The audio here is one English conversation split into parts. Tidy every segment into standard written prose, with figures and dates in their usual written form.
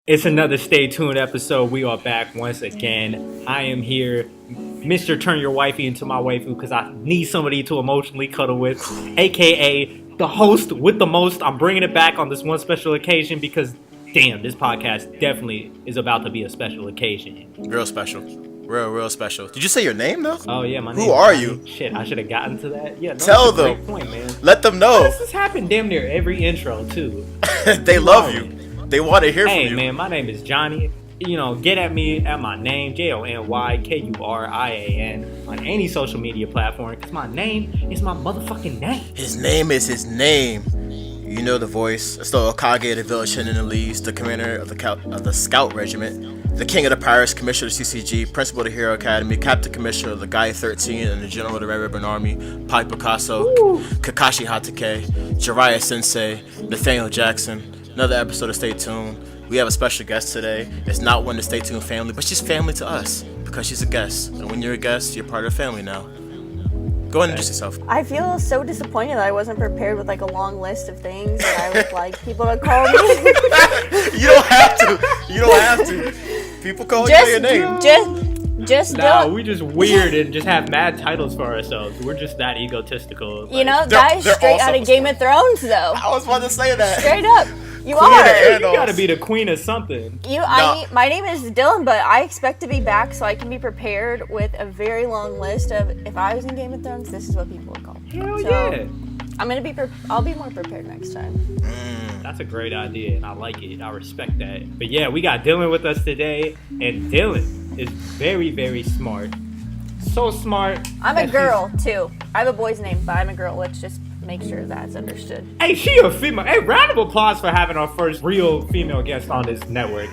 It's another Stay Tuned episode. We are back once again. I am here, Mr. Turn Your Wifey into my waifu, because I need somebody to emotionally cuddle with, aka the host with the most. I'm bringing it back on this one special occasion because, damn, this podcast definitely is about to be a special occasion. Real special. Real special. Did you say your name, though? Oh, yeah, my name. Who are you? Shit, I should have gotten to that. Yeah, no, Tell them. Great point, man. Let them know. Why does this happen damn near every intro, too? They love you. They want to hear from you. Hey, man, my name is Jony. You know, get at me at my name, JonyKurian, on any social media platform, because my name is my motherfucking name. His name is his name. You know the voice. It's the Okage of the village hidden in the leaves, the commander of the Scout Regiment, the king of the pirates, commissioner of the CCG, principal of the Hero Academy, captain commissioner of the Guy 13 and the general of the Red Ribbon Army, Pai Picasso, Kakashi Hatake, Jiraiya Sensei, Nathaniel Jackson. Another episode of Stay Tuned. We have a special guest today. It's not one of the Stay Tuned family, but she's family to us because she's a guest. And when you're a guest, you're part of the family now. Go ahead and introduce yourself. I feel so disappointed that I wasn't prepared with like a long list of things that I would like people to call me. You don't have to. You don't have to. People call you by your name. Just Nah, do. we just weird and just have mad titles for ourselves. We're just that egotistical. You know, that is straight out of Game of Thrones, though. I was about to say that. Straight up. You Queen are. You gotta be the queen of something. My name is Dyllanne, but I expect to be back so I can be prepared with a very long list of if I was in Game of Thrones, this is what people would call me. Hell So, yeah. I'm gonna be. I'll be more prepared next time. That's a great idea, and I like it. I respect that. But yeah, we got Dyllanne with us today, and Dyllanne is very, very smart. So smart. I'm a girl too. I have a boy's name, but I'm a girl. Let's just make sure that's understood. Hey, she a female. Hey, round of applause for having our first real female guest on this network.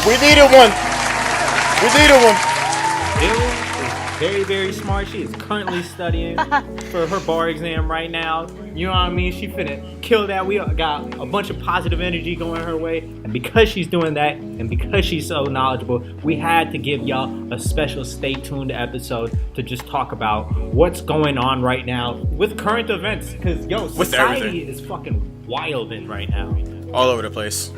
We needed one. Dyllanne is very, very smart. She is currently studying for her bar exam right now. You know what I mean? She finna kill that. We got a bunch of positive energy going her way. And because she's doing that, and because she's so knowledgeable, we had to give y'all a special Stay Tuned episode to just talk about what's going on right now with current events. Because, yo, society is fucking wildin' right now. All over the place.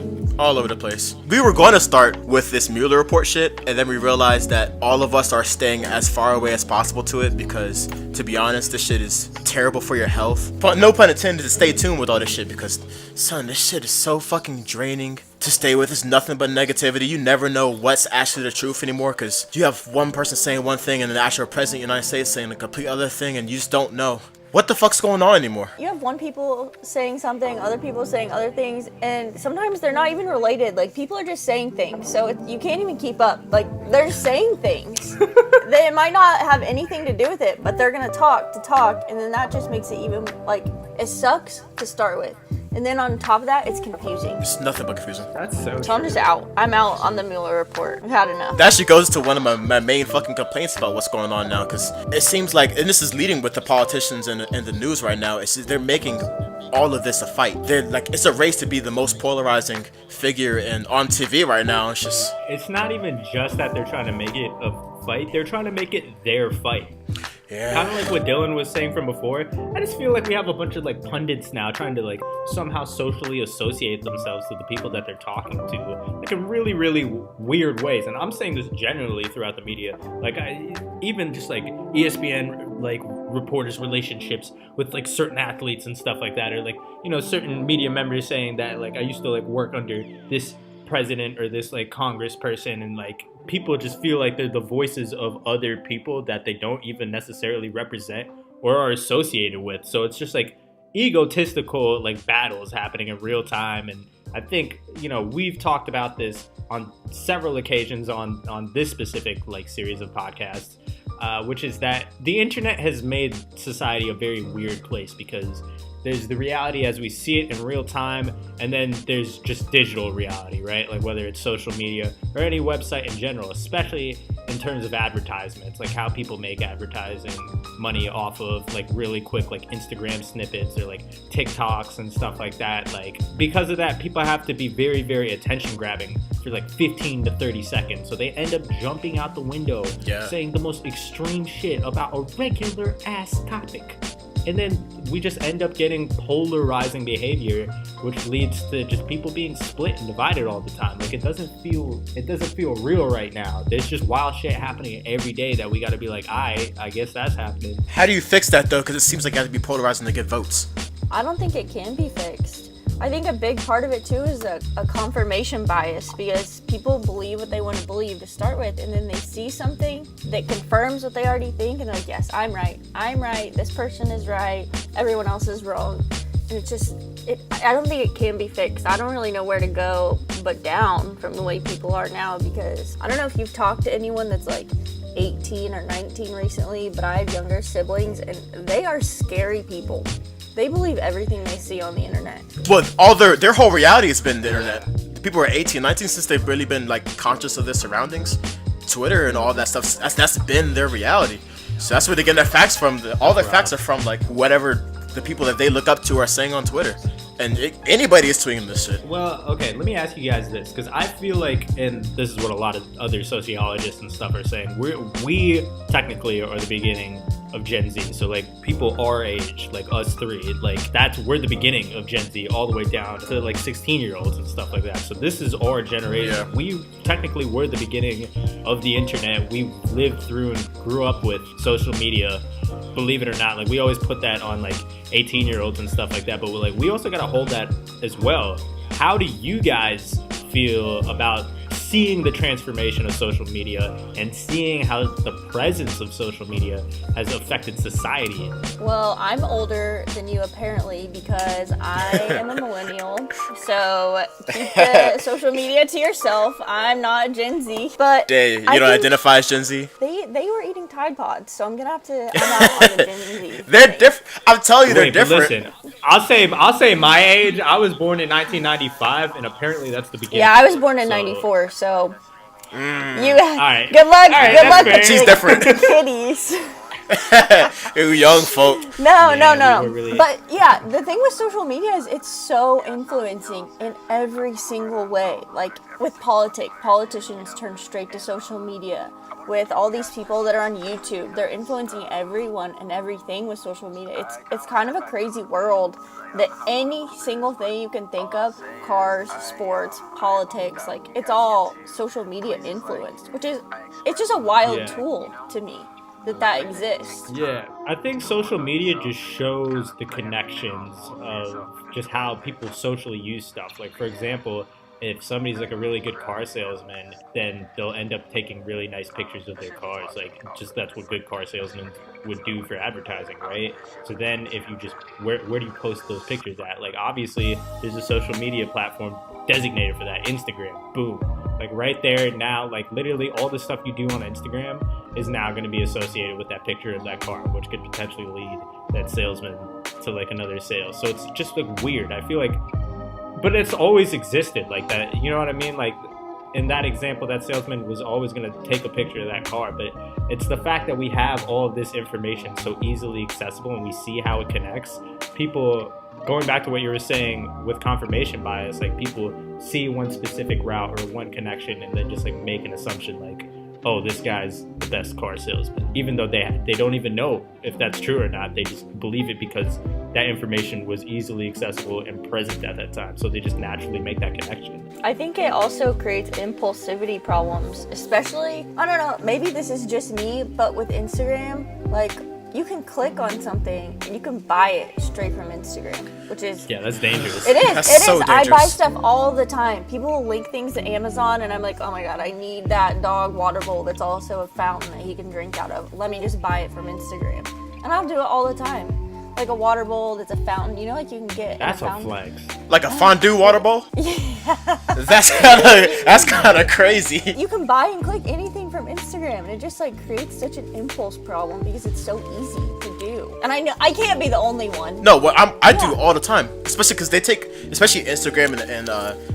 We were going to start with this Mueller report shit, and then we realized that all of us are staying as far away as possible to it because, to be honest, this shit is terrible for your health. But no pun intended to stay tuned with all this shit because, son, this shit is so fucking draining to stay with. It's nothing but negativity. You never know what's actually the truth anymore because you have one person saying one thing and the actual president of the United States saying a complete other thing, and you just don't know. What the fuck's going on anymore? You have one people saying something, other people saying other things, and sometimes they're not even related. Like, people are just saying things, so you can't even keep up. Like, they're saying things. They might not have anything to do with it, but they're gonna talk, and then that just makes it even, like, it sucks to start with. And then on top of that, it's confusing. It's nothing but confusing. That's so So I'm just out. I'm out on the Mueller report. I've had enough. That actually goes to one of my main fucking complaints about what's going on now, because it seems like, and this is leading with the politicians and the news right now, it's they're making all of this a fight. They're like, it's a race to be the most polarizing figure on TV right now. It's just... It's not even just that they're trying to make it a fight, they're trying to make it their fight. Yeah. Kind of like what Dyllanne was saying from before. I just feel like we have a bunch of like pundits now trying to like somehow socially associate themselves to the people that they're talking to, like in really, really weird ways. And I'm saying this generally throughout the media. Like even just like ESPN like reporters' relationships with like certain athletes and stuff like that, or like, you know, certain media members saying that like I used to like work under this president or this like Congress person, and like people just feel like they're the voices of other people that they don't even necessarily represent or are associated with. So it's just like egotistical like battles happening in real time. And I think, you know, we've talked about this on several occasions on this specific like series of podcasts, which is that the internet has made society a very weird place, because there's the reality as we see it in real time, and then there's just digital reality, right? Like whether it's social media or any website in general, especially in terms of advertisements, like how people make advertising money off of like really quick like Instagram snippets or like TikToks and stuff like that. Like because of that, people have to be very, very attention grabbing for like 15 to 30 seconds. So they end up jumping out the window, saying the most extreme shit about a regular ass topic. And then we just end up getting polarizing behavior, which leads to just people being split and divided all the time. Like, it doesn't feel real right now. There's just wild shit happening every day that we got to be like, I guess that's happening. How do you fix that though? Because it seems like you have to be polarizing to get votes. I don't think it can be fixed. I think a big part of it too is a confirmation bias, because people believe what they want to believe to start with, and then they see something that confirms what they already think, and they're like, yes, I'm right, this person is right, everyone else is wrong. And it's just, I don't think it can be fixed. I don't really know where to go but down from the way people are now, because I don't know if you've talked to anyone that's like 18 or 19 recently, but I have younger siblings, and they are scary people. They believe everything they see on the internet. Well, all their whole reality has been the internet. The people are 18, 19 since they've really been like conscious of their surroundings. Twitter and all that stuff, that's been their reality. So that's where they get their facts from. All their facts are from like whatever the people that they look up to are saying on Twitter. And anybody is tweeting this shit. Well, okay, let me ask you guys this, because I feel like, and this is what a lot of other sociologists and stuff are saying, we technically are the beginning of Gen Z. So like people our age, like us three, like we're the beginning of Gen Z all the way down to like 16-year-olds and stuff like that. So this is our generation. Yeah. We technically were the beginning of the internet. We lived through and grew up with social media. Believe it or not, like we always put that on like 18-year-olds and stuff like that, but we also got to hold that as well. How do you guys feel about seeing the transformation of social media and seeing how the presence of social media has affected society? Well, I'm older than you apparently, because I am a millennial. So keep the social media to yourself. I'm not Gen Z. But you don't identify as Gen Z? They were eating Tide Pods, so I'm gonna have to. I'm out on the Gen Z. They're different. I'm telling you, they're different. Listen, I'll say my age. I was born in 1995, and apparently that's the beginning. Yeah, I was born in '94, so. You. All right. Good luck. All right, good luck. fair. She's different. Kitties. You young folk. No. Really... But yeah, the thing with social media is it's so influencing in every single way. Like with politicians turn straight to social media. With all these people that are on YouTube, they're influencing everyone and everything with social media. It's kind of a crazy world that any single thing you can think of, cars, sports, politics, like it's all social media influenced, it's just a wild tool to me that exists. Yeah, I think social media just shows the connections of just how people socially use stuff. Like, for example, if somebody's like a really good car salesman, then they'll end up taking really nice pictures of their cars. Like, just that's what good car salesmen would do for advertising, right? So then if you just, where do you post those pictures at? Like, obviously, there's a social media platform designated for that, Instagram. Boom. Like, right there now, like, literally all the stuff you do on Instagram is now going to be associated with that picture of that car, which could potentially lead that salesman to, like, another sale. So it's just, like, weird. I feel like, but it's always existed like that. You know what I mean? Like, in that example, that salesman was always going to take a picture of that car. But it's the fact that we have all of this information so easily accessible and we see how it connects. People, going back to what you were saying with confirmation bias, like people see one specific route or one connection and then just like make an assumption like, oh, this guy's the best car salesman. Even though they don't even know if that's true or not. They just believe it because that information was easily accessible and present at that time. So they just naturally make that connection. I think it also creates impulsivity problems, especially, I don't know, maybe this is just me, but with Instagram, like, you can click on something and you can buy it straight from Instagram, which is... Yeah, that's dangerous. It is. That's it so is. dangerous. I buy stuff all the time. People will link things to Amazon and I'm like, oh my god, I need that dog water bowl that's also a fountain that he can drink out of. Let me just buy it from Instagram. And I'll do it all the time. Like a water bowl that's a fountain. You know, like you can get That's a a fountain. flex. Like a fondue water bowl? Yeah. That's kind of crazy. You can buy and click anything from Instagram, and it just like creates such an impulse problem because it's so easy to do. And I know I can't be the only one. No, what I do all the time, especially because they take, especially Instagram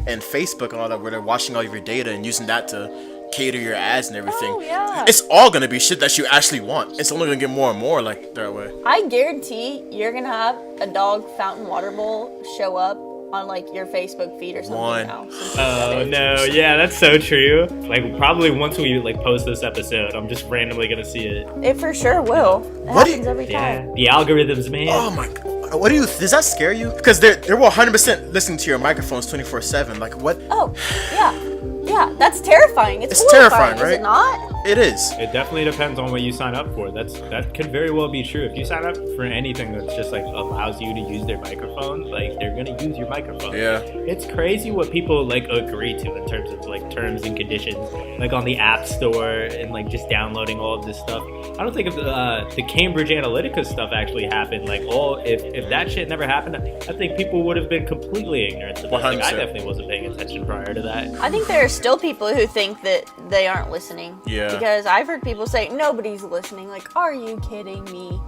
and Facebook and all that, where they're watching all of your data and using that to cater your ads and everything. Oh, yeah. It's all gonna be shit that you actually want. It's only gonna get more and more like that way. I guarantee you're gonna have a dog fountain water bowl show up on like your Facebook feed or something now. Oh no, yeah, that's so true. Like probably once we like post this episode, I'm just randomly gonna see it. It for sure will. It happens every time. Yeah, the algorithms, man. Oh my god. What do you? Does that scare you? Because they're 100% listening to your microphones 24/7. Like what? Oh, yeah, that's terrifying. It's terrifying, right? Is it not? It is. It definitely depends on what you sign up for. That could very well be true. If you sign up for anything that's just like allows you to use their microphone, like they're gonna use your microphone. Yeah. It's crazy what people like agree to in terms of like terms and conditions, like on the App Store and like just downloading all of this stuff. I don't think if the Cambridge Analytica stuff actually happened, like if that shit never happened, I think people would have been completely ignorant to this. Like, I definitely wasn't paying attention prior to that. I think there are still people who think that they aren't listening. Yeah. Because I've heard people say, nobody's listening. Like, are you kidding me?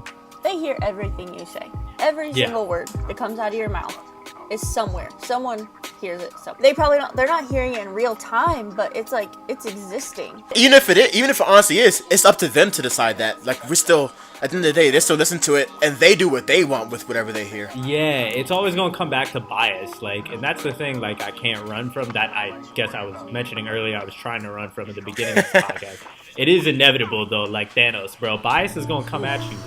They hear everything you say. Every single word that comes out of your mouth is somewhere. Someone hears it. So they're not hearing it in real time, but it's like, it's existing. Even if it honestly is, it's up to them to decide that. Like, we're still, at the end of the day, they still listen to it, and they do what they want with whatever they hear. Yeah, it's always going to come back to bias. Like, and that's the thing, like, I can't run from that. I guess I was mentioning earlier, I was trying to run from at the beginning of this podcast. It is inevitable, though, like Thanos, bro. Bias is going to come at you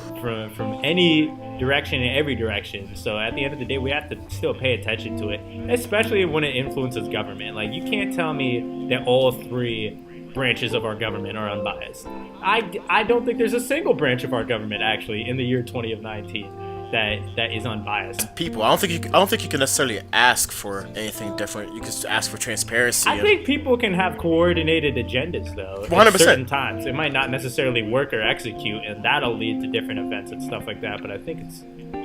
from any direction in every direction. So at the end of the day, we have to still pay attention to it, especially when it influences government. Like, you can't tell me that all three branches of our government are unbiased. I don't think there's a single branch of our government, actually, in the year 2019 that is unbiased. People, I don't think you can necessarily ask for anything different. You can just ask for transparency. I think people can have coordinated agendas, though. 100%. At certain times, it might not necessarily work or execute, and that'll lead to different events and stuff like that. But I think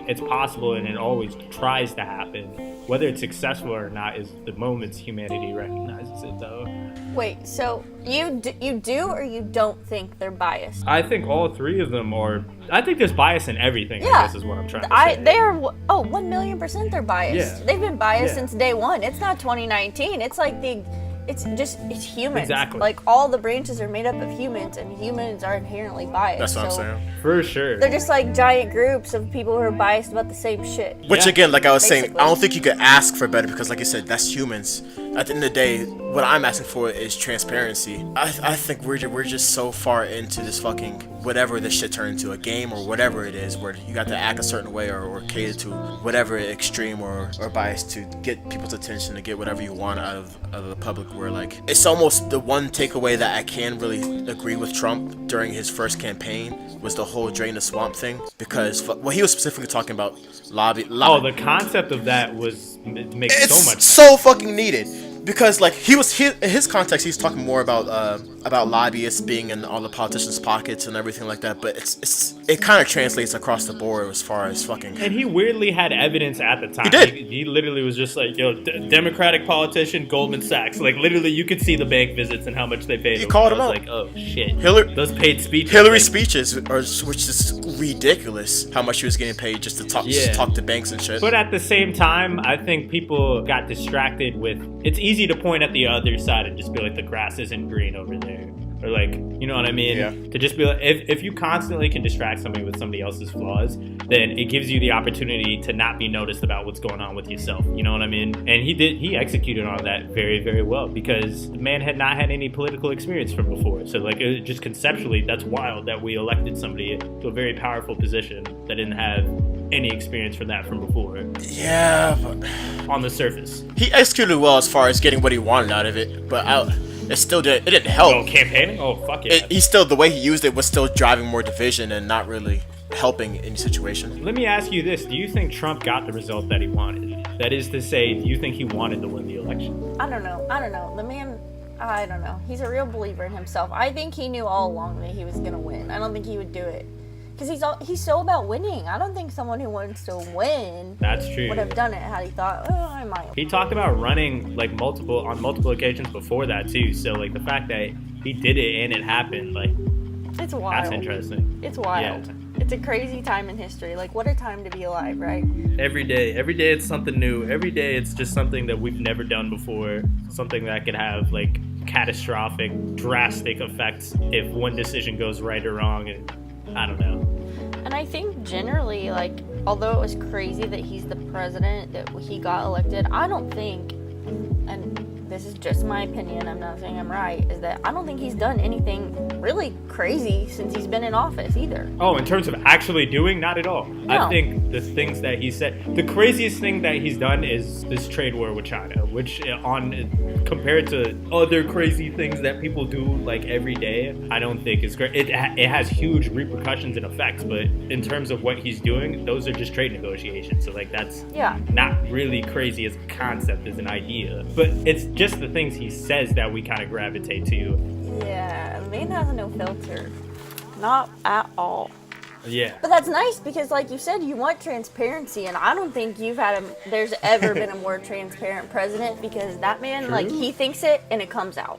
it's possible, and it always tries to happen. Whether it's successful or not is the moments humanity recognizes it, though. Wait, so you do or you don't think they're biased? I think all three of them are. I think there's bias in everything. Yeah. I guess is what I'm trying to say. They are 1,000,000% they're biased. Yeah. They've been biased Yeah. since day one. It's not 2019. It's like it's humans. Exactly. Like, all the branches are made up of humans, and humans are inherently biased. That's what I'm saying. For sure. They're just like giant groups of people who are biased about the same shit. Which again, like I was saying, Basically. I don't think you could ask for better because, like you said, that's humans. At the end of the day, what I'm asking for is transparency. I think we're just so far into this fucking whatever this shit turned into, a game or whatever it is, where you got to act a certain way or cater to whatever extreme or bias to get people's attention, to get whatever you want out of the public. Where like it's almost the one takeaway that I can really agree with Trump during his first campaign was the whole drain the swamp thing, because what he was specifically talking about lobby. Oh, the concept of that makes It's so much sense. so fucking needed. Because like in his context, he's talking more about lobbyists being in all the politicians' pockets and everything like that. But it kind of translates across the board as far as fucking. And he weirdly had evidence at the time. He did. He literally was just like, yo, Democratic politician, Goldman Sachs. Like, literally, you could see the bank visits and how much they paid. He called him I was out. like, oh shit. Those paid speeches. Hillary's like, speeches which is ridiculous. How much she was getting paid just to talk to banks and shit. But at the same time, I think people got distracted with. It's easy to point at the other side and just be like, the grass isn't green over there. Or like, you know what I mean? Yeah. To just be like, if you constantly can distract somebody with somebody else's flaws, then it gives you the opportunity to not be noticed about what's going on with yourself. You know what I mean? And he executed on that very, very well, because the man had not had any political experience from before. So like, just conceptually, that's wild that we elected somebody to a very powerful position that didn't have any experience from that from before. Yeah, but On the surface. he executed well as far as getting what he wanted out of it. But it didn't help. Oh, campaigning? Oh, fuck yeah. The way he used it was still driving more division and not really helping any situation. Let me ask you this. Do you think Trump got the result that he wanted? That is to say, do you think he wanted to win the election? I don't know. The man, I don't know. He's a real believer in himself. I think he knew all along that he was gonna win. I don't think he would do it, because he's so about winning. I don't think someone who wants to win That's true. would have done it had he thought, oh, I might. He talked about running like on multiple occasions before that too. So like the fact that he did it and it happened, like It's wild. that's interesting. It's wild. Yeah. It's a crazy time in history. Like, what a time to be alive, right? Every day it's something new. Every day it's just something that we've never done before. Something that could have like catastrophic, drastic effects if one decision goes right or wrong. And I don't know. And I think generally, like, although it was crazy that he's the president, that he got elected, I don't think, and this is just my opinion, I'm not saying I'm right, is that I don't think he's done anything really crazy since he's been in office either. Oh, in terms of actually doing, not at all. No. I think the things that he said, the craziest thing that he's done is this trade war with China, which compared to other crazy things that people do like every day, I don't think is great. It has huge repercussions and effects, but in terms of what he's doing, those are just trade negotiations. So like that's not really crazy as a concept, as an idea. But it's just the things he says that we kind of gravitate to. Yeah, the man has no filter. Not at all. Yeah. But that's nice because, like you said, you want transparency, and I don't think there's ever been a more transparent president, because that man, like, he thinks it and it comes out.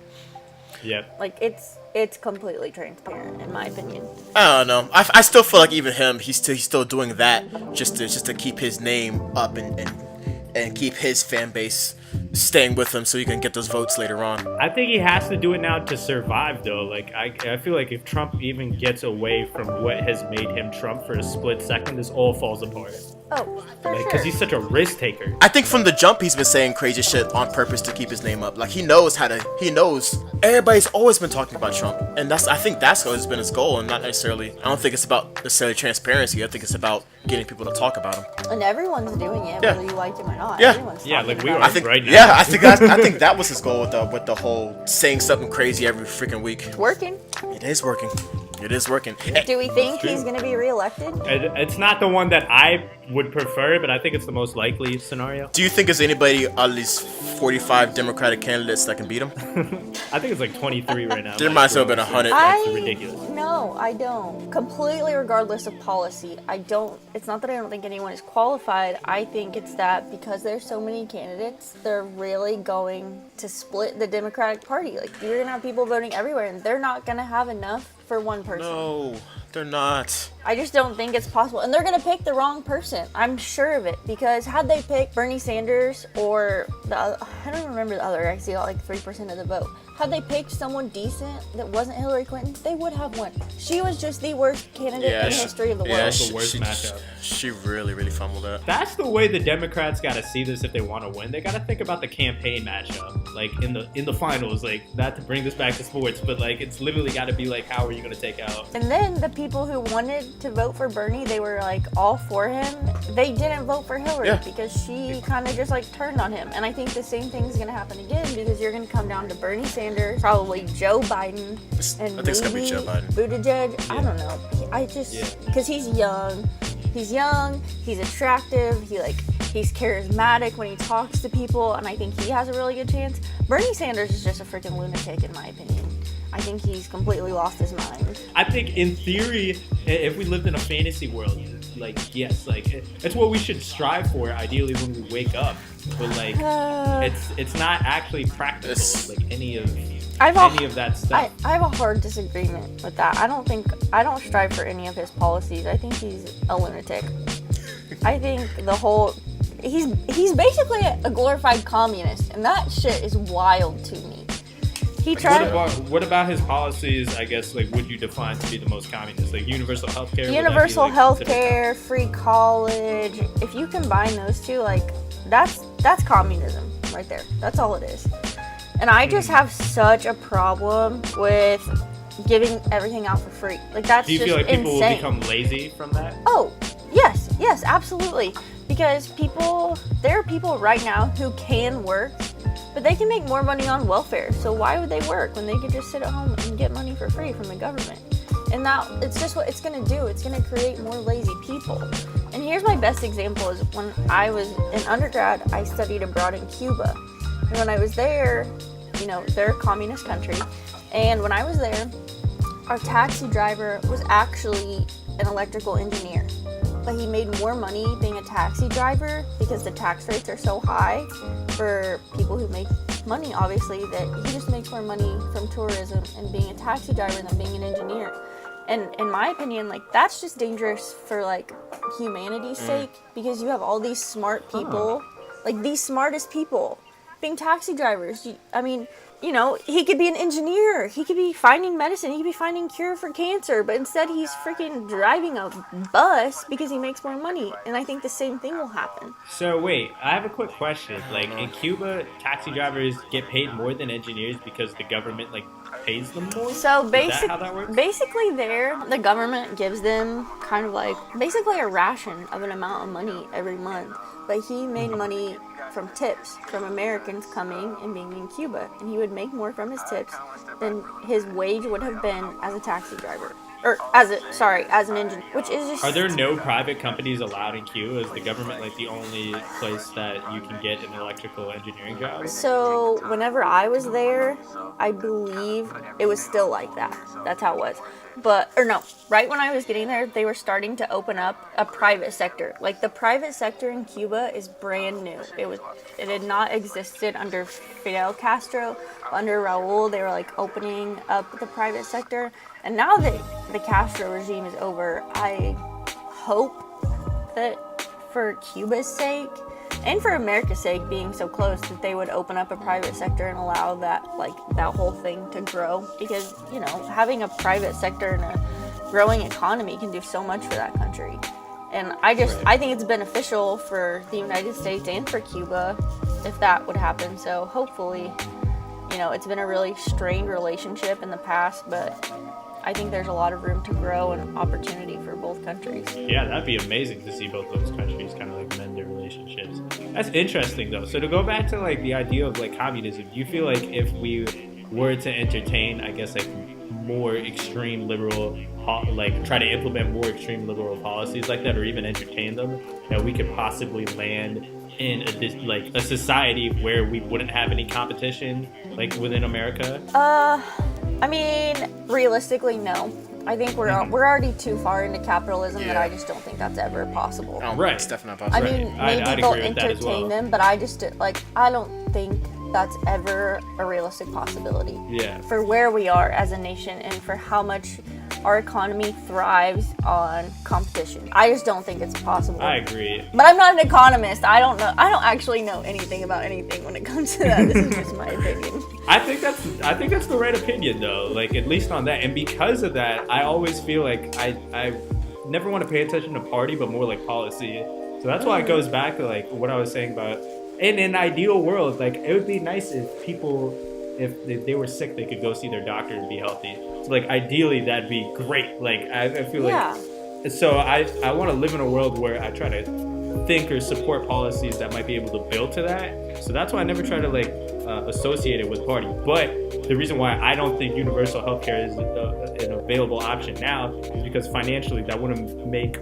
Yep. Like, it's completely transparent, in my opinion. I don't know. I still feel like even him, he's still doing that just to keep his name up and keep his fan base staying with him so he can get those votes later on. I think he has to do it now to survive, though. Like, I feel like if Trump even gets away from what has made him Trump for a split second, this all falls apart. Oh, for sure. Because he's such a risk taker. I think from the jump he's been saying crazy shit on purpose to keep his name up. Like he knows everybody's always been talking about Trump, and I think that's always been his goal, and not necessarily, I don't think it's about necessarily transparency. I think it's about getting people to talk about him. And everyone's doing it, Yeah. whether you like him or not. Yeah. Everyone's Yeah, talking like we about are it. right now. Yeah, I think that was his goal with the whole saying something crazy every freaking week. It's working. It is working. It is working. Do we think he's going to be reelected? It's not the one that I would prefer, but I think it's the most likely scenario. Do you think there's anybody at least 45 Democratic candidates that can beat him? I think it's like 23 right now. There might as well have been 100. That's ridiculous. No, I don't. Completely regardless of policy, I don't. It's not that I don't think anyone is qualified. I think it's that because there's so many candidates, they're really going to split the Democratic Party. Like, you're going to have people voting everywhere, and they're not going to have enough for one person. No, they're not. I just don't think it's possible. And they're going to pick the wrong person. I'm sure of it. Because had they picked Bernie Sanders or I don't remember the other, I see got like 3% of the vote. Had they picked someone decent that wasn't Hillary Clinton, they would have won. She was just the worst candidate in the history of the world. Yeah, The worst matchup. She really, really fumbled that. That's the way the Democrats got to see this if they want to win. They got to think about the campaign matchup, like in the finals, like not to bring this back to sports, but like it's literally got to be like, how are you going to take out? And then the people who wanted to vote for Bernie, they were like all for him. They didn't vote for Hillary because she kind of just like turned on him. And I think the same thing is going to happen again because you're going to come down to Bernie Sanders, probably Joe Biden, and I think it's gonna be Joe Biden. Buttigieg. I don't know. Because he's young. He's young. He's attractive. He's charismatic when he talks to people, and I think he has a really good chance. Bernie Sanders is just a freaking lunatic, in my opinion. I think he's completely lost his mind. I think in theory, if we lived in a fantasy world, like yes, like it's what we should strive for ideally when we wake up. But like it's not actually practical. Like any of that stuff. I have a hard disagreement with that. I don't strive for any of his policies. I think he's a lunatic. I think he's basically a glorified communist, and that shit is wild to me. What about his policies? I guess like would you define to be the most communist? Like universal healthcare. Universal healthcare, free college. If you combine those two, like that's communism right there. That's all it is. And I just have such a problem with giving everything out for free. Like that's just insane. Do you feel like people will become lazy from that? Oh, yes, absolutely. Because there are people right now who can work, but they can make more money on welfare. So why would they work when they could just sit at home and get money for free from the government? And it's just what it's going to do. It's going to create more lazy people. And here's my best example is when I was in undergrad, I studied abroad in Cuba. And when I was there, they're a communist country. And when I was there, our taxi driver was actually an electrical engineer. But he made more money being a taxi driver because the tax rates are so high for people who make money, obviously, that he just makes more money from tourism and being a taxi driver than being an engineer. And in my opinion, like, that's just dangerous for, like, humanity's sake because you have all these smart people, like, these smartest people being taxi drivers. you know, he could be an engineer. He could be finding medicine. He could be finding cure for cancer. But instead, he's freaking driving a bus because he makes more money. And I think the same thing will happen. So wait, I have a quick question. Like in Cuba, taxi drivers get paid more than engineers because the government like pays them more? So Is that how that works? basically there, the government gives them kind of like, basically a ration of an amount of money every month. But he made money from tips from Americans coming and being in Cuba. And he would make more from his tips than his wage would have been as a taxi driver. Or as an engineer, which is just... Are there no private companies allowed in Cuba? Is the government like the only place that you can get an electrical engineering job? So whenever I was there, I believe it was still like that. That's how it was. Right when I was getting there, they were starting to open up a private sector. Like the private sector in Cuba is brand new. It had not existed under Fidel Castro. Under Raul, they were like opening up the private sector. And now that the Castro regime is over, I hope that for Cuba's sake and for America's sake, being so close, that they would open up a private sector and allow that whole thing to grow. Because, you know, having a private sector and a growing economy can do so much for that country. And I think it's beneficial for the United States and for Cuba if that would happen. So hopefully, you know, it's been a really strained relationship in the past, but I think there's a lot of room to grow and opportunity for both countries. Yeah, that'd be amazing to see both those countries kind of like mend their relationships. That's interesting though. So to go back to like the idea of like communism, do you feel like if we were to entertain, I guess, like more extreme liberal, like try to implement more extreme liberal policies like that, or even entertain them, that we could possibly land in a society where we wouldn't have any competition, like within America? I mean, realistically, no. I think we're already too far into capitalism that I just don't think that's ever possible. Right, it's definitely not possible. I mean, maybe they'll entertain them, but I don't think that's ever a realistic possibility. Yeah. For where we are as a nation and for how much our economy thrives on competition. I just don't think it's possible. I agree. But I'm not an economist. I don't know. I don't actually know anything about anything when it comes to that. This is just my opinion. I think that's the right opinion though. Like at least on that. And because of that, I always feel like I never want to pay attention to party, but more like policy. So that's why it goes back to like what I was saying about in an ideal world, like it would be nice if people, if they were sick, they could go see their doctor and be healthy. So like ideally that'd be great. Like I feel like, so I want to live in a world where I try to think or support policies that might be able to build to that. So that's why I never try to like associate it with party. But the reason why I don't think universal healthcare is an available option now is because financially that wouldn't make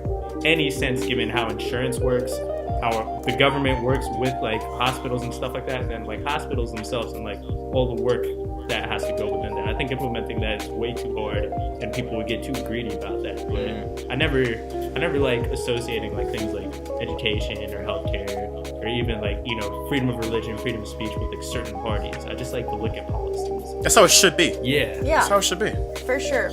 any sense given how insurance works, how the government works with like hospitals and stuff like that, and then like hospitals themselves and like all the work that has to go within that. I think implementing that is way too hard and people would get too greedy about that. But I never like associating like things like education or healthcare or even like, you know, freedom of religion, freedom of speech with like certain parties. I just like to look at policies. That's how it should be. Yeah. That's how it should be. For sure.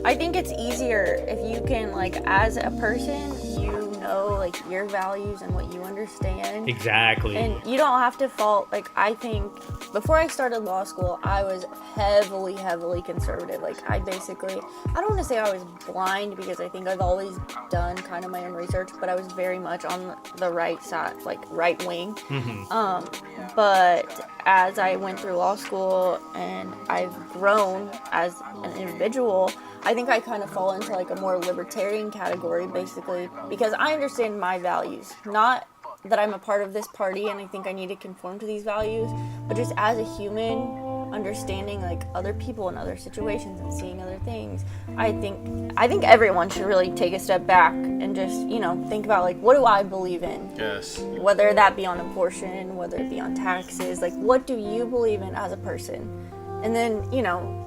I think it's easier if you can, like, as a person, you know, like, your values and what you understand. Exactly. And you don't have to fall, like, I think, before I started law school, I was heavily conservative. Like, I don't want to say I was blind because I think I've always done kind of my own research, but I was very much on the right side, like, right wing. Mm-hmm. But as I went through law school and I've grown as an individual, I think I kind of fall into like a more libertarian category, basically, because I understand my values. Not that I'm a part of this party and I think I need to conform to these values, but just as a human, understanding like other people in other situations and seeing other things. I think everyone should really take a step back and just, you know, think about like, what do I believe in? Yes. Whether that be on abortion, whether it be on taxes, like what do you believe in as a person? And then, you know,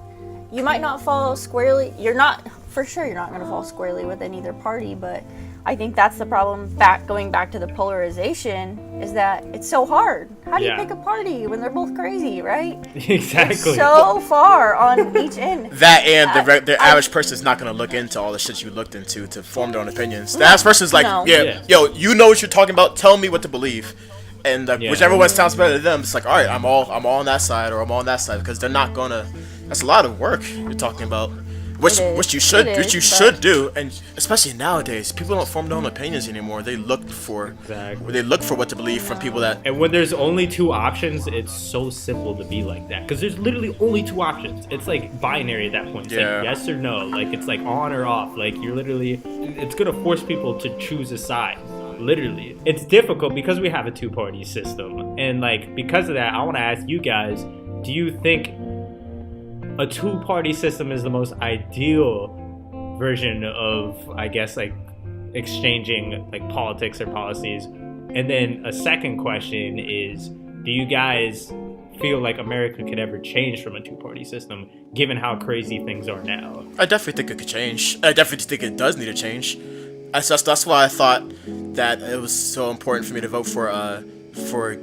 you might not fall squarely, you're not going to fall squarely with either party, but I think that's the problem going back to the polarization is that it's so hard. How do you pick a party when they're both crazy, right? Exactly. It's so far on each end. That and the average person is not going to look into all the shit you looked into to form their own opinions. The average person is like, yo, you know what you're talking about, tell me what to believe. and whichever one sounds better to them, it's like, all right, I'm all on that side, or I'm on that side, because they're not gonna. That's a lot of work you're talking about. Which you should do, and especially nowadays, people don't form their own opinions anymore. They look for what to believe from people that. And when there's only two options, it's so simple to be like that, because there's literally only two options. It's like binary at that point. It's like yes or no. Like it's like on or off. Like you're literally, it's gonna force people to choose a side. Literally, it's difficult because we have a two-party system, and like because of that, I want to ask you guys: do you think a two-party system is the most ideal version of, I guess, like exchanging like politics or policies? And then a second question is, do you guys feel like America could ever change from a two-party system, given how crazy things are now? I definitely think it could change. I definitely think it does need to change. That's why I thought that it was so important for me to vote for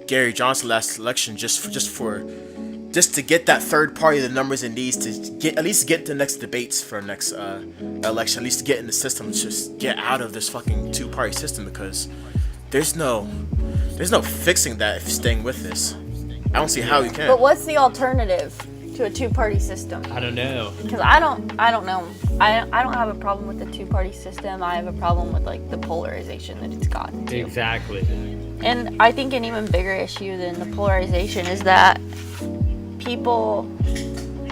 Gary Johnson last election, just to get that third party the numbers it needs to at least get the next debates for next election, at least to get in the system, just get out of this fucking two-party system, because there's no fixing that if you're staying with this. I don't see how you can. But what's the alternative to a two-party system? I don't know. Because I don't know. I don't have a problem with the two-party system. I have a problem with like the polarization that it's gotten to. Exactly. And I think an even bigger issue than the polarization is that people,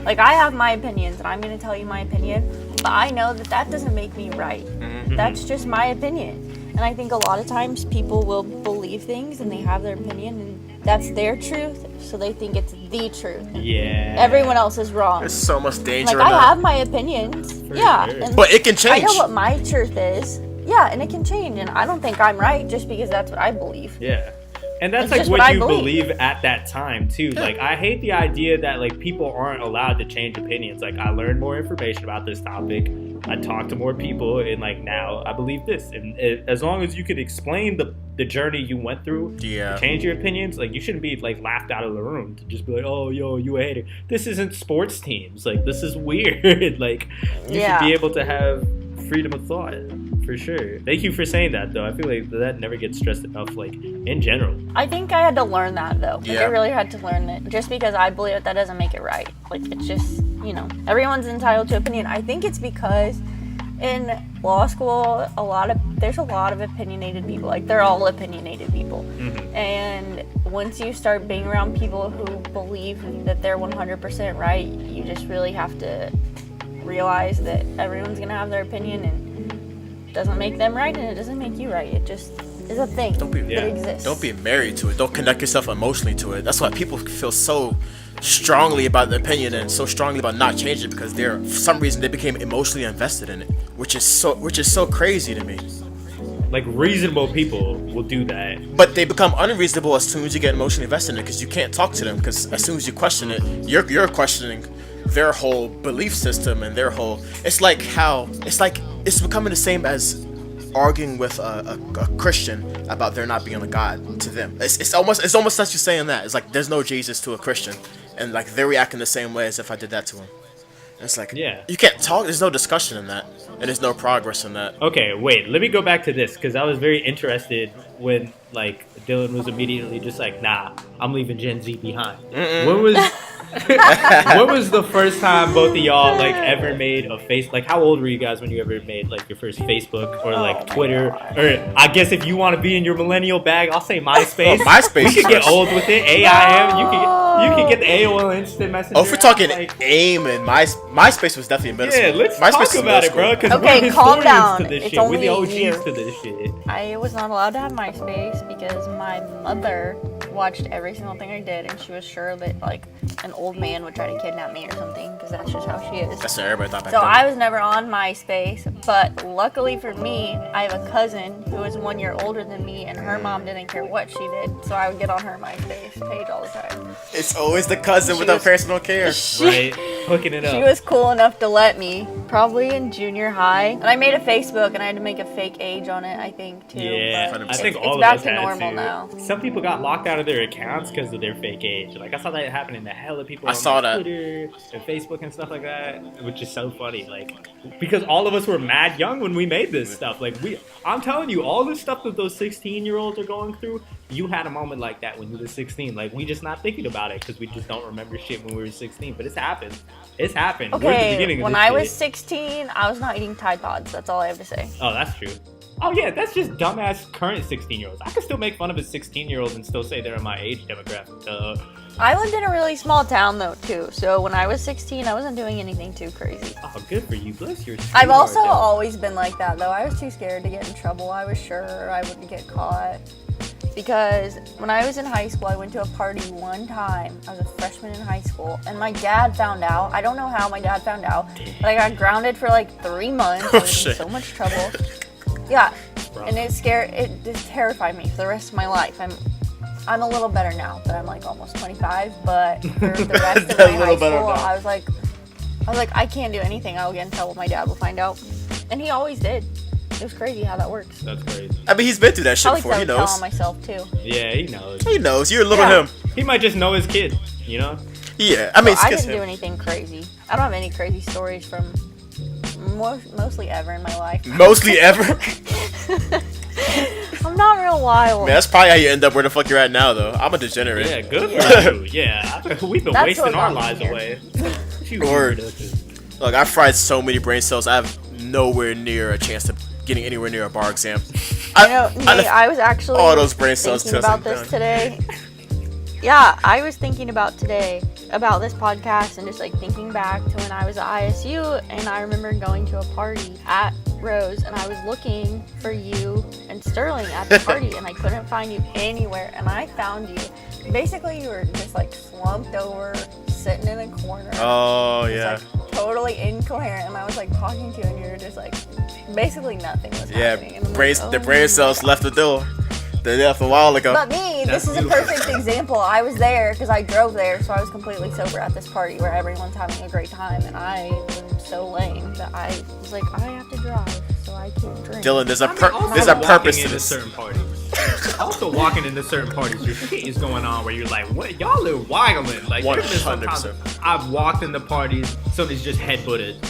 like, I have my opinions and I'm going to tell you my opinion, but I know that doesn't make me right. Mm-hmm. That's just my opinion. And I think a lot of times people will believe things and they have their opinion and that's their truth, so they think it's the truth. Yeah. Everyone else is wrong. There's so much danger in like, that. I have my opinions. Yeah. Sure. And But it can change. I know what my truth is. Yeah, and it can change. And I don't think I'm right just because that's what I believe. Yeah. And that's It's like just what what I you believe. believe at that time too. Like I hate the idea that like people aren't allowed to change opinions. Like I learned more information about this topic. I talked to more people, and like now I believe this. And as long as you can explain the journey you went through to change your opinions, like you shouldn't be like laughed out of the room to just be like, oh yo, you a hater. This isn't sports teams. Like this is weird. Like you should be able to have freedom of thought. For sure. Thank you for saying that, though. I feel like that never gets stressed enough, like, in general. I think I had to learn that, though. Like, I really had to learn it. Just because I believe it, that doesn't make it right. Like, it's just, you know, everyone's entitled to opinion. I think it's because in law school, there's a lot of opinionated people. Like, they're all opinionated people. Mm-hmm. And once you start being around people who believe that they're 100% right, you just really have to realize that everyone's going to have their opinion, and doesn't make them right and it doesn't make you right. It just is a thing that exists. Don't be married to it. Don't connect yourself emotionally to it. That's why people feel so strongly about the opinion and so strongly about not changing, because for some reason they became emotionally invested in it, which is so crazy to me. Like reasonable people will do that, but they become unreasonable as soon as you get emotionally invested in it, because you can't talk to them, because as soon as you question it, you're questioning their whole belief system and their whole. It's becoming the same as arguing with a Christian about there not being a God to them. It's almost as you're saying that. It's like there's no Jesus to a Christian, and like they're reacting the same way as if I did that to him. And it's like you can't talk. There's no discussion in that, and there's no progress in that. Okay, wait. Let me go back to this, because I was very interested when like Dyllanne was immediately just like, nah, I'm leaving Gen Z behind. When was the first time both of y'all like ever made a face? Like, how old were you guys when you ever made like your first Facebook or like Twitter? Or I guess if you want to be in your millennial bag, I'll say MySpace. MySpace. You could get old with it. AIM. You can get the AOL Instant Messenger. Oh, if we're talking AIM and MySpace was definitely in middle school. Yeah, let's MySpace talk about it, bro. Because okay, calm down. To this it's shit. only we're the a year. OGs to this shit. I was not allowed to have MySpace because my mother watched every single thing I did, and she was sure that like an old man would try to kidnap me or something, because that's just how she is. That's what everybody thought back So then. I was never on MySpace, but luckily for me, I have a cousin who is 1 year older than me, and her mom didn't care what she did, so I would get on her MySpace page all the time. It's always the cousin with the parents who don't care. Right, hooking it up. She was cool enough to let me, Probably in junior high. And I made a Facebook and I had to make a fake age on it, I think, too. Yeah, but I think all it's of back us to had normal to. now. Some people got locked out of their accounts because of their fake age. Like, I saw that happening to hella people I on saw that. Twitter and Facebook and stuff like that, which is so funny. Like, because all of us were mad young when we made this stuff. Like, I'm telling you, all the stuff that those 16-year-olds are going through, you had a moment like that when you were 16. Like, we just not thinking about it because we just don't remember shit when we were 16. But it's happened. It's happened. We're at the beginning Okay, of when this I shit. was 16, I was not eating Tide Pods. That's all I have to say. Oh, that's true. Oh, yeah, that's just dumbass current 16-year-olds. I can still make fun of a 16-year-old and still say they're in my age demographic. I lived in a really small town, though, too. So when I was 16, I wasn't doing anything too crazy. Oh, good for you. Bless your I've also sweetheart, though. always been like that, though. I was too scared to get in trouble. I was sure I wouldn't get caught. Because when I was in high school, I went to a party one time. I was a freshman in high school, and my dad found out. I don't know how my dad found out, but I got grounded for like 3 months. I was in so much trouble. Yeah, and it just terrified me for the rest of my life. I'm a little better now, but I'm like almost 25. But for the rest of my high school, I was like, I can't do anything. I'll get in trouble. My dad will find out, and he always did. It was crazy how that works. That's crazy. I mean, he's been through that shit I before. He tell knows. on myself too. Yeah, he knows. He knows. You're a little him. He might just know his kid, you know? Yeah, I mean, Well, I it's didn't him. do anything crazy. I don't have any crazy stories from mostly ever in my life. Mostly ever. I'm not real wild. Man, that's probably how you end up where the fuck you're at now, though. I'm a degenerate. Yeah, good Yeah. for you. Yeah, we've been That's wasting what our got me lives here. away. Shoot, Word. productive. Look, I fried so many brain cells. I have nowhere near a chance of getting anywhere near a bar exam. You know, Nate, I was actually all those brain cells thinking about testing this today. Yeah, I was thinking about today, about this podcast, and just like thinking back to when I was at ISU, and I remember going to a party at Rose, and I was looking for you and Sterling at the party, and I couldn't find you anywhere, and I found you. Basically, you were just like slumped over, sitting in a corner. Oh, just, yeah. like, totally incoherent, and I was like talking to you, and you were just like, basically nothing was happening. Yeah, And I'm brain, like, the oh brain my cells God. left the door. They left a while ago. But me, this is a perfect example. I was there because I drove there, so I was completely sober at this party where everyone's having a great time, and I am so lame that I was like, I have to drive, so I can't drink. Dylan, there's a Also there's a walking purpose to into this. certain parties. Also walking into certain parties, your shit is going on where you're like, what? Y'all are wildin'. Like, there's been some times 100%. I've walked into parties, somebody's just head-booted.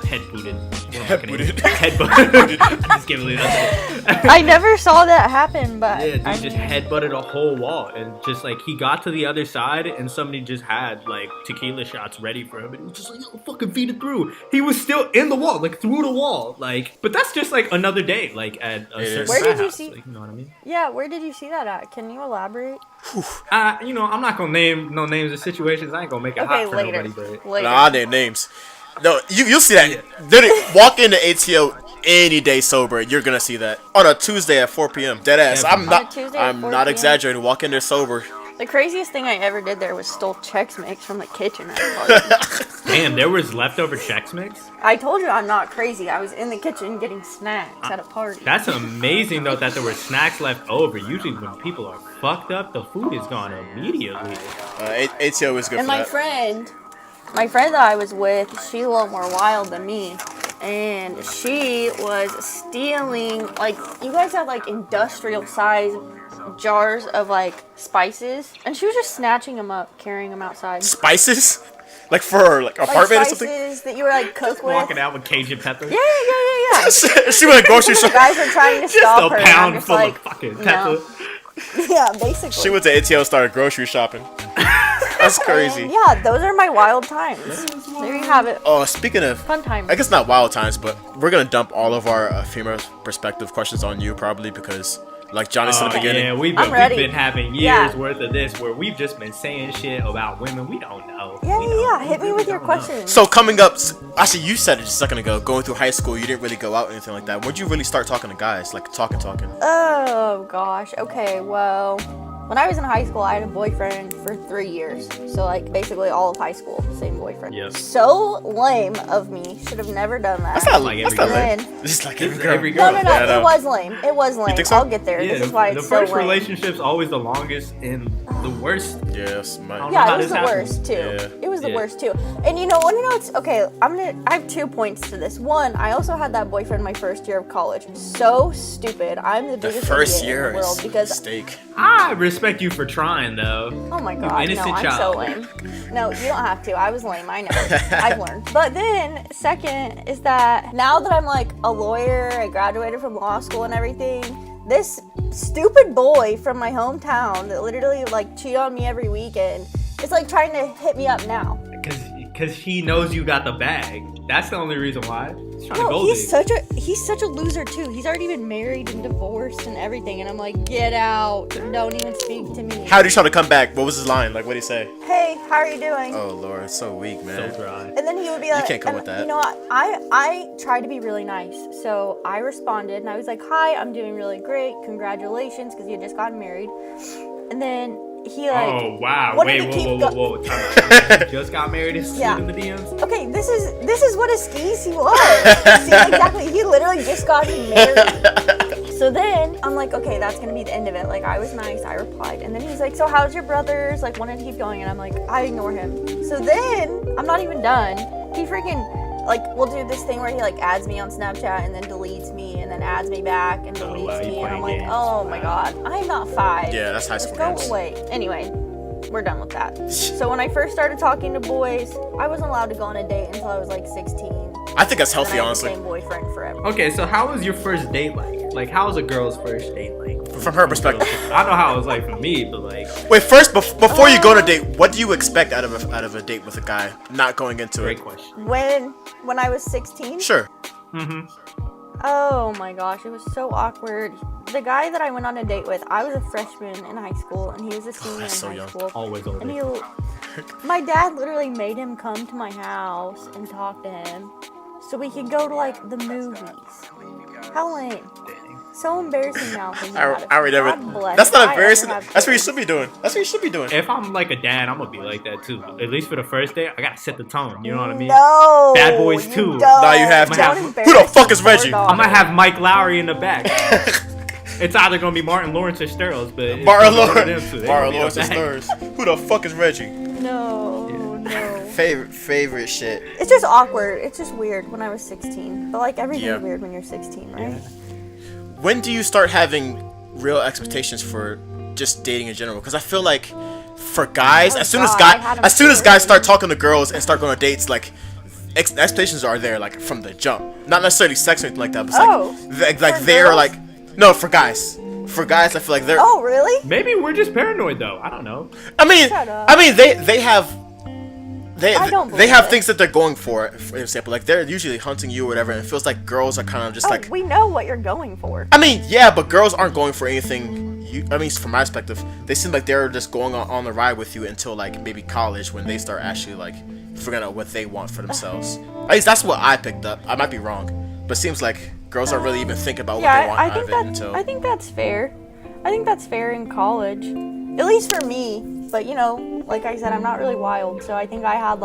Head-booted. Head-booted. Head-booted. Just give me that. I never saw that happen, but Yeah, dude I just mean, headbutted a whole wall, and just like he got to the other side, and somebody just had like tequila shots ready for him, and he was just like, "Yo, fucking feed it through." He was still in the wall, like through the wall, like. But that's just like another day, like at a It certain is. Where frat did you house, see- like, you know what I mean? yeah, where did you see that at? Can you elaborate? You know, I'm not gonna name no names of situations. I ain't gonna make it Okay, hot for later. nobody, but Later. Nah, I name names. No, you'll see that. Literally, walk into ATO any day sober, you're gonna see that on a Tuesday at 4 p.m. Dead ass. Yeah, I'm On a not. Tuesday at I'm 4 not p.m.? exaggerating. Walk in there sober. The craziest thing I ever did there was stole Chex Mix from the kitchen at the party. damn, there was leftover Chex Mix. I told you I'm not crazy. I was in the kitchen getting snacks at a party. That's amazing though that there were snacks left over. Usually when people are fucked up, the food is gone immediately. ATO is good And for my that. friend that I was with, she's a little more wild than me. And she was stealing, like, you guys have like industrial size jars of like spices. And she was just snatching them up, carrying them outside. Spices, like for like Like apartment or spices something. that you would like cook with. Walking out with Cajun peppers. Yeah. She went grocery The shopping. guys were trying to Just stop a her. And I'm pound just full like, of fucking no. pepper. Yeah, basically. She went to ATO, started grocery shopping. That's crazy. And yeah, those are my wild times. There you have it. Oh, speaking of, Fun time. I guess not wild times, but we're gonna dump all of our female perspective questions on you probably because, like Johnny said at the beginning. Yeah, we've I'm ready. been having years Yeah. worth of this where we've just been saying shit about women we don't know. Yeah. Hit me with your questions. So coming up, actually you said it just a second ago. Going through high school, you didn't really go out or anything like that. When'd you really start talking to guys, like talking? Oh gosh. Okay. Well, When I was in high school, I had a boyfriend for 3 years. So, like, basically all of high school, same boyfriend. Yep. So lame of me. Should have never done that. That's not like that's every not lame. girl. This is like This every is girl. every girl. No, Yeah, I know. it was lame. It was lame. think so? I'll get there. Yeah, This is why the it's so first lame. relationship's always the longest and the worst. Yes, I man. don't know Yeah, how it was this the happened. worst too. Yeah. It was the Yeah. worst too. And you know, it's okay. I have 2 points to this. One, I also had that boyfriend my first year of college. So stupid. I'm the The biggest first idiot year in the world is because mistake. I respect you for trying, though. oh my You god, no, innocent I'm child. so lame. No, you don't have to. I was lame. I know. I've learned. But then, second is that now that I'm like a lawyer, I graduated from law school and everything. This stupid boy from my hometown that literally like cheat on me every weekend is like trying to hit me up now. Because he knows you got the bag. That's the only reason why. He's trying to No, gold dig. he's such a loser too. He's already been married and divorced and everything, and I'm like, get out! Don't even speak to me. How did he try to come back? What was his line? Like, what did he say? Hey, how are you doing? Oh Lord, it's so weak, man. So dry. And then he would be like, can't come and with that. You know what? I tried to be really nice, so I responded and I was like, hi, I'm doing really great. Congratulations, because he had just gotten married. And then he like, Oh, wow. wanted Wait, to keep whoa. Time out. He just got married and slid Yeah. in the DMs? okay, this is what a skeezy was. See, exactly. He literally just got married. So then I'm like, okay, that's gonna be the end of it. Like, I was nice, I replied, and then he's like, so how's your brothers? Like, wanted to keep going, and I'm like, I ignore him. So then I'm not even done. He freaking like will do this thing where he like adds me on Snapchat and then deletes me and then adds me back and deletes wow, you me, and I'm playing like, games. oh my god, I'm not 5. Yeah, that's high Just school go games. away. Anyway, we're done with that. So when I first started talking to boys, I wasn't allowed to go on a date until I was like 16. I think that's And healthy, I had honestly. the same boyfriend forever. Okay, so how was your first date like? Like, how was a girl's first date like? From her perspective. I know how it was like for me, but like, Wait, first, before you go on a date, what do you expect out of a date with a guy? Not going into great it. question. When I was 16? Sure. Oh my gosh, it was so awkward. The guy that I went on a date with, I was a freshman in high school, and he was a senior that's so in high young. school. Always And older. my dad literally made him come to my house and talk to him so we could go to like the movies. How lame. So embarrassing now thinking about it. I already never. God bless That's if not I embarrassing. ever have That's what you kids. should be doing. That's what you should be doing. If I'm like a dad, I'm gonna be like that too. At least for the first date, I gotta set the tone. You know what I mean? No. Bad boys you too. don't. Nah, you have to. Don't Who the embarrass fuck is your Reggie? daughter. I'm gonna have Mike Lowry in the back. It's either gonna be Martin Lawrence or Sterles, but it's Martin gonna be one of Lawrence. them two. They Martin gonna be Lawrence the and back. Stars. Who the fuck is Reggie? No, no. Favorite shit. It's just awkward. It's just weird when I was 16. But like everything's Yeah. weird when you're 16, right? When do you start having real expectations for just dating in general? Because I feel like for guys, Oh, as soon God, as I had 'em as soon as too. guys start talking to girls and start going on dates, like expectations are there, like from the jump. Not necessarily sex or anything like that, but it's Oh, like for they're girls? like no for guys. For guys, I feel like they're. Oh, really? Maybe we're just paranoid though. I don't know. I mean, Shut up. they have. I don't They believe have it. things that they're going for example, like they're usually hunting you or whatever, and it feels like girls are kind of just Oh, like. we know what you're going for. I mean, yeah, but girls aren't going for anything. I mean, from my perspective, they seem like they're just going on the ride with you until like maybe college when they start actually like figuring out what they want for themselves. At least that's what I picked up. I might be wrong, but it seems like girls aren't really even thinking about what they Yeah, want I out think of it until. I think that's fair. I think that's fair in college, at least for me. But you know, like I said, I'm not really wild, so I think I had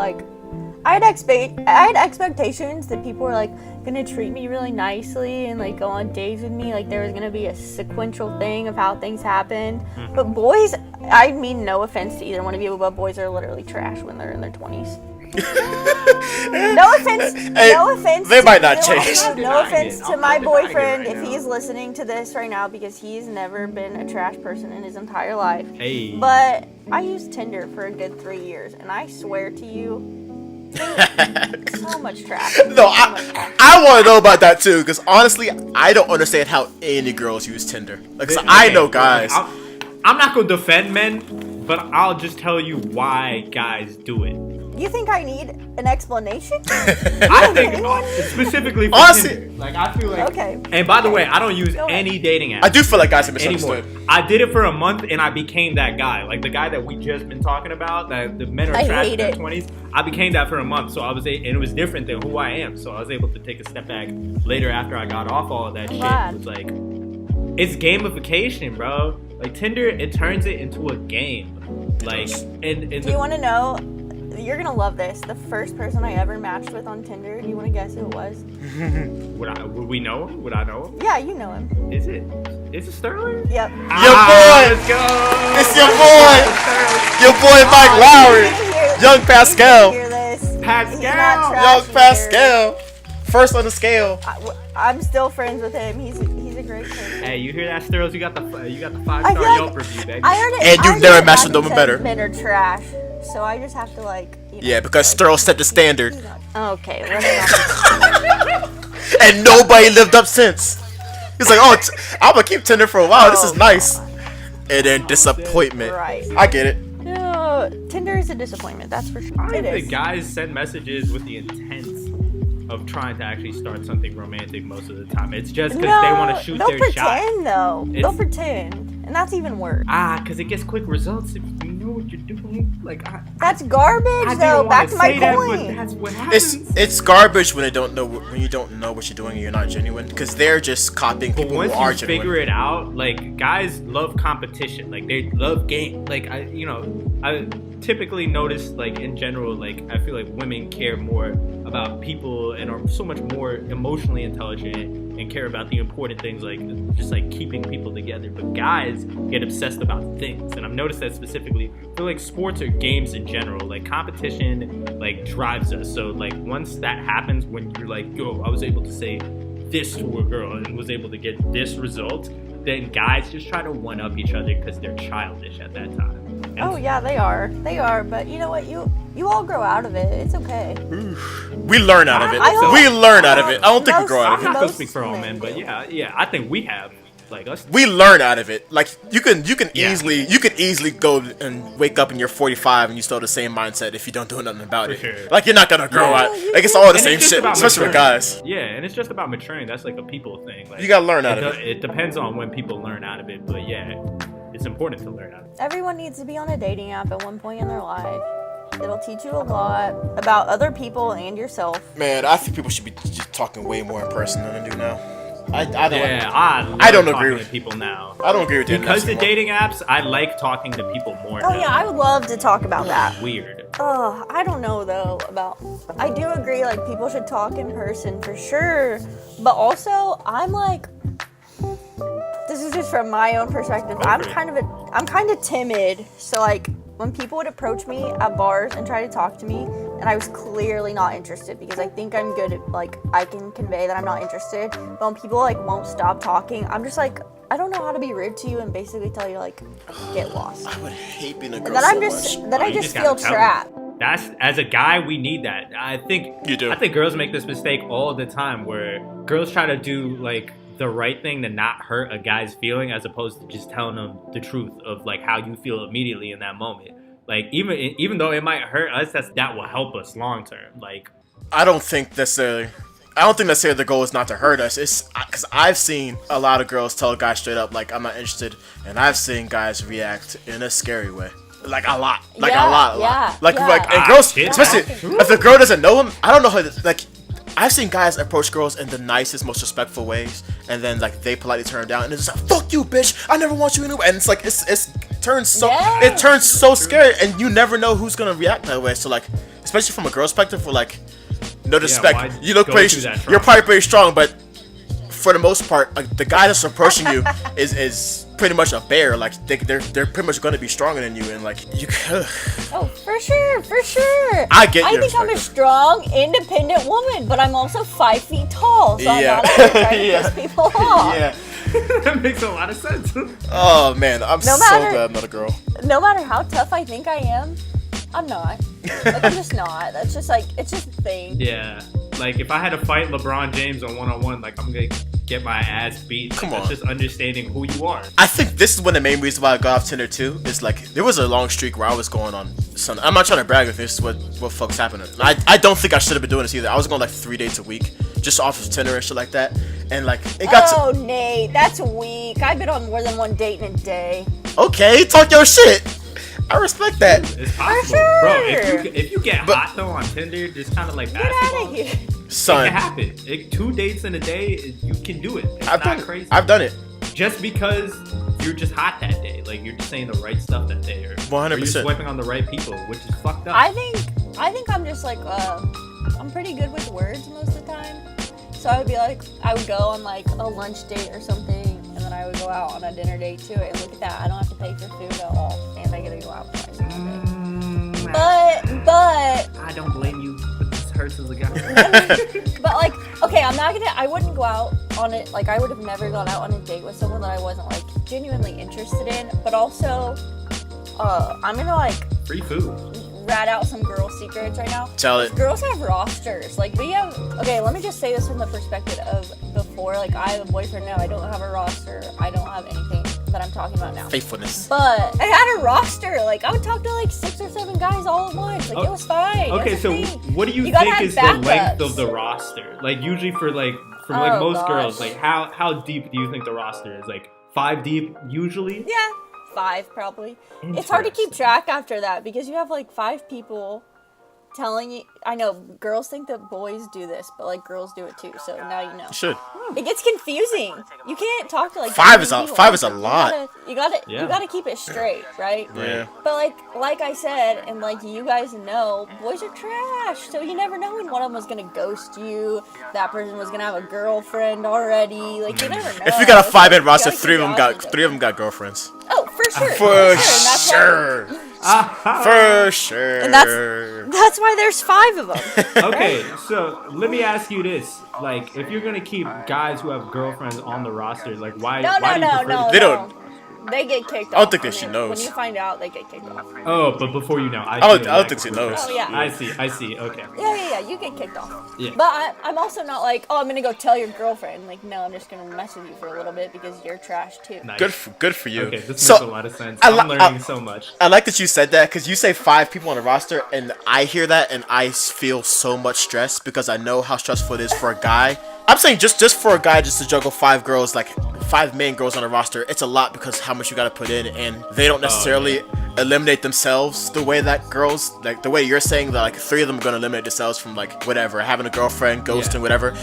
expectations that people were like gonna treat me really nicely and like go on dates with me, like there was gonna be a sequential thing of how things happened. But boys, I mean no offense to either one of you, but boys are literally trash when they're in their 20s. No offense. Hey, No offense. they to- might not no, change. No Denying offense it. to I'm my not denying it boyfriend right if now. he's listening to this right now, because he's never been a trash person in his entire life. Hey. But I used Tinder for a good 3 years, and I swear to you, so much trash. No, So much trash. I want to know about that too, because honestly, I don't understand how any girls use Tinder. Like, 'cause I know guys. I'm not gonna defend men, but I'll just tell you why guys do it. You think I need an explanation? I think specifically for Honestly- Tinder. Like I feel like. Okay. And by the way, I don't use Go ahead. any dating apps I do feel like guys are anymore. misunderstood. I did it for a month and I became that guy. Like the guy that we just been talking about, that the men are I trash in hate their it. 20s. I became that for a month, so and it was different than who I am. So I was able to take a step back later after I got off all of that shit. Glad. It was like, it's gamification, bro. Like Tinder, it turns it into a game. Like, and Do you want to know? You're gonna love this. The first person I ever matched with on Tinder. Do you want to guess who it was? would we know him? Would I know him? Yeah, you know him. Is it Sterling? Yep. Your boy! Let's go! It's your boy! Your boy Mike Lowry! Young Pascal! Hear this. Pascal! He's not Young trashy Pascal! First on the scale. I'm still friends with him. He's a great person. Hey, you hear that, Sterling? You got the 5-star I feel like Yelp review, baby. I already, And you've never matched with no one said better. Men are trash, so I just have to like. Yeah, because Sterling set the standard. Okay, let's And nobody lived up since. He's like, oh, I'm gonna keep Tinder for a while. This is nice. And then disappointment. Right. I get it. No, Tinder is a disappointment. That's for sure. I It think is. the guys send messages with the intent of trying to actually start something romantic most of the time. It's just because they want to shoot they'll their shot. pretend though. They'll It's- pretend, and that's even worse. Because it gets quick results if you know what you're doing. Like, That's garbage I though. didn't Back want to to my say that, but point. that's what happens. It's garbage when you don't know what you're doing and you're not genuine, because they're just copying But people once who are you genuine. figure it out, like guys love competition. Like they love game. Like I typically notice, like in general, like I feel like women care more about people and are so much more emotionally intelligent and care about the important things, like just like keeping people together. But guys get obsessed about things, and I've noticed that specifically. I feel like sports or games in general, like competition, like drives us. So like once that happens, when you're like, yo, I was able to say this to a girl and was able to get this result, then guys just try to one up each other because they're childish at that time. And Oh yeah, they are. But you know what? You all grow out of it. It's okay. We learn out of it. I hope- We learn out of it. I don't think we Most- grow out I'm of not it. gonna Most speak for all men, men but do. yeah, I think we have, like us. We learn out of it. Like you can Yeah. easily go and wake up and you're 45 and you still have the same mindset if you don't do nothing about For it. sure. Like you're not gonna grow Yeah, out. you Like it's can. all the And same it's just shit, about especially with maturing. guys. Yeah, and it's just about maturing. That's like a people thing. Like You gotta learn out of it. It depends on when people learn out of it, but yeah, it's important to learn out of it. Everyone needs to be on a dating app at one point in their life. It'll teach you a lot about other people and yourself. Man, I think people should be just talking way more in person than they do now. I don't. Yeah, I don't love agree talking with- to people now. I don't agree with that. Because the dating apps, I like talking to people more Oh now. yeah, I would love to talk about that. Weird. Oh, I don't know though about. I do agree, like people should talk in person for sure, but also I'm like, this is just from my own perspective. Go I'm for it. kind of timid, so like when people would approach me at bars and try to talk to me, and I was clearly not interested because I think I'm good at like I can convey that I'm not interested. But when people like won't stop talking, I'm just like I don't know how to be rude to you and basically tell you like get lost. I would hate being a girl And then so I'm just much. then Oh, I you just just feel gotta tell me. trapped. That's, as a guy, we need that. I think You do. I think girls make this mistake all the time, where girls try to do like the right thing to not hurt a guy's feeling, as opposed to just telling them the truth of like how you feel immediately in that moment. Like even though it might hurt us, that will help us long term. Like I don't think necessarily the goal is not to hurt us. It's because I've seen a lot of girls tell guys straight up like I'm not interested, and I've seen guys react in a scary way. Like a lot, like Yeah, a lot. yeah, Like yeah. like and Ah, girls, shit. especially if the girl doesn't know him. I don't know how. Like I've seen guys approach girls in the nicest, most respectful ways, and then like they politely turn down, and it's just like "fuck you, bitch! I never want you anywhere." And it's like it turns so scary, and you never know who's gonna react that way. So like, especially from a girl's perspective, for like, no disrespect, why you look go pretty. through that You're trauma? probably pretty strong, but for the most part, like, the guy that's approaching you is pretty much a bear. Like they're pretty much gonna be stronger than you, and like you. Oh, for sure, for sure. I get I your think I'm a perspective. strong, independent woman, but I'm also 5 feet tall, so Yeah. I'm not out there trying to Yeah. piss people off. Yeah. that makes a lot of sense. Oh man, I'm No so matter- glad I'm not a girl. No matter how tough I think I am, I'm not. Like, I'm just not. That's just like, it's just a thing. Yeah, like if I had to fight LeBron James on 1-on-1, like I'm gonna get my ass beat. Come That's on. just understanding who you are. I think this is one of the main reasons why I got off Tinder too. Is like there was a long streak where I was going on Sunday. I'm not trying to brag if this is what fuck's happening. I don't think I should have been doing this either. I was going like 3 dates a week just off of Tinder and shit like that. And like it got Oh, Nate, that's weak. I've been on more than one date in a day. to okay, talk your shit. I respect that. It's possible, sure. bro. If you get But- hot though on Tinder, just kind of like Get out basketball, of here. it Son, can happen. 2 dates in a day, you can do it. It's I've not done it. crazy. I've done it. Just because you're just hot that day. Like you're just saying the right stuff that day, or 100%. you're swiping on the right people, which is fucked up. I think I'm just like I'm pretty good with words most of the time. So I would be like, I would go on like a lunch date or something, and then I would go out on a dinner date too. And look at that, I don't have to pay for food at all, and I get to go out twice a day. But I don't blame you. This hurts as a guy. but like, okay, I wouldn't go out on it. Like I would have never gone out on a date with someone that I wasn't like genuinely interested in. But also, I'm gonna like Free food. rat out some girl secrets right now. Tell it. Girls have rosters. Like we have. Okay, let me just say this from the perspective of before. Like I have a boyfriend now. I don't have a roster. I don't have anything that I'm talking about now. Faithfulness. But I had a roster. Like I would talk to like 6 or 7 guys all at once. Like it was fine. Okay, It was so a thing. what do you gotta think have is the length backups. of the roster? Like usually for like Oh, most gosh. girls, like how deep do you think the roster is? Like 5 deep usually? Yeah, 5 probably. It's hard to keep Interesting. track after that because you have like 5 people telling you. I know girls think that boys do this, but like girls do it too. So now you know. You should. It gets confusing. You can't talk to like 5 that is many a- people. 5 is a lot. You gotta Yeah. keep it straight, right? Yeah. But like I said, and like you guys know, boys are trash. So you never know when one of them was gonna ghost you. That person was gonna have a girlfriend already. Like you never know. If you got a It's like, 5-man roster, you gotta 3 of keep them your got options open. girlfriends. Oh, for sure. For and that's why- sure. For sure. And that's why there's 5 of them. Okay, so let me ask you this: like, if you're gonna keep guys who have girlfriends on the roster, like, why? No, why do you prefer to- They don't- They get kicked off. I don't think that when she they- knows. When you find out, they get kicked off. Oh, but before you know, I don't think she knows. Oh, yeah. I see. Okay. Yeah, you get kicked off. Yeah. But I'm also not like, oh, I'm gonna go tell your girlfriend. Like, no, I'm just gonna mess with you for a little bit because you're trash too. Nice. Good for you. Okay, this So, makes a lot of sense. I I'm li- learning so much. I like that you said that because you say 5 people on the roster, and I hear that and I feel so much stress because I know how stressful it is for a guy. I'm saying just for a guy just to juggle 5 girls, like 5 main girls on a roster, it's a lot because how much you got to put in, and they don't necessarily eliminate themselves the way that girls, like the way you're saying that like 3 of them are gonna eliminate themselves from like whatever, having a girlfriend, ghosting, Yeah. whatever.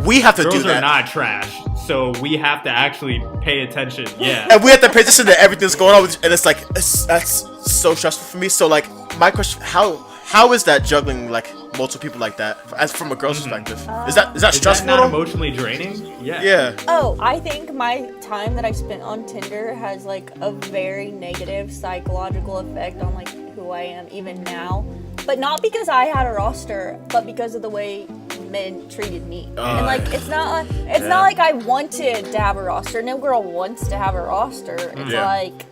We have to Girls do are that. not trash, so we have to actually pay attention. Yeah. And we have to pay attention to everything's going on, and it's like that's so stressful for me. So like my question, how is that juggling like multiple people like that as from a girl's perspective? Is that Is that stressful? not at all? emotionally draining? Yeah. Yeah. Oh, I think my time that I spent on Tinder has like a very negative psychological effect on like who I am even now. But not because I had a roster, but because of the way men treated me. And like it's not like I wanted to have a roster. No girl wants to have a roster. It's Yeah. like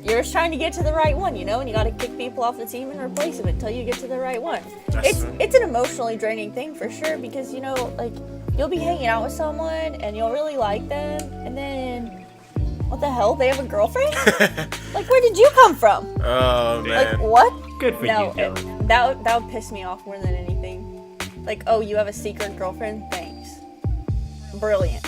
you're just trying to get to the right one, you know, and you got to kick people off the team and replace them until you get to the right one. It's an emotionally draining thing for sure because you know, like you'll be hanging out with someone and you'll really like them, and then what the hell? They have a girlfriend? Like where did you come from? Oh Like man. what? Good for No, you, Dylan. that would piss me off more than anything. Like, oh, you have a secret girlfriend? Thanks. Brilliant.